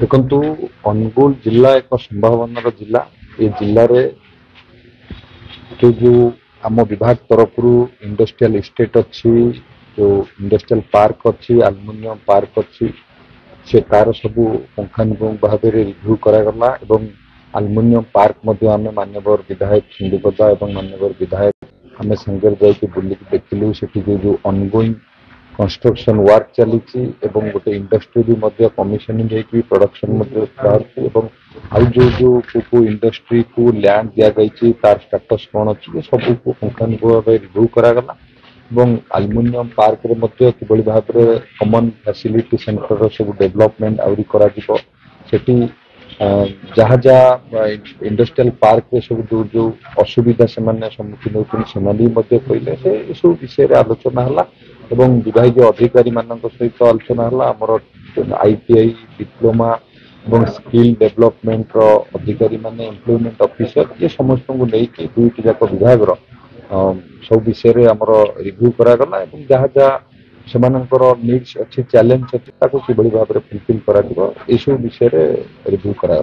देखु अनुगुल जिला एक संभावनार जिला ये जिले में जो आम विभाग तरफ इंडस्ट्रियल इस्टेट अच्छी जो इंडस्ट्रियल पार्क अच्छी आलुमिनियम पार्क अच्छी से तार सब पुंखानुपुंख भाव में रिव्यू करागला एवं आलुमिनियम पार्क आम माननीय विधायक सिंधुपदा और माननीय विधायक आम संगे जाकि बुलिक देखिलु से जो ऑनगोइंग कंस्ट्रक्शन वर्क चली गोटे इंडस्ट्री भी कमिशनिंग होगी प्रोडक्शन जो इंडस्ट्री को लैंड दि गई तार स्टेटस कौन अच्छी सब पुंखानुपुंख भाव रिव्यू करागला आलुमिनियम पार्क रे मध्य किभली भाव में कॉमन फैसिलिटी सेंटर सब डेवलपमेंट आउरी करा जिवो सेठी जहाँ जहाँ इंडस्ट्रियल पार्क रे सब जो असुविधा से सम्मुखीन होती कहले से सब विषय आलोचना है एवं विभाग अधिकारी मान सहित आलोचना है आमर आईटीआई डिप्लोमा और स्किल डेवलपमेंट अधिकारी माने एम्प्लॉयमेंट ऑफिसर ये समस्त को लेकिन दुईट जाक विभाग सब विषय आमर रिव्यू करागला जहाँ जहाँ सेमानंकर नीड्स अच्छी चैलेंज अच्छी किभली भाव में फुलफिल करा सब विषय रिव्यू करा।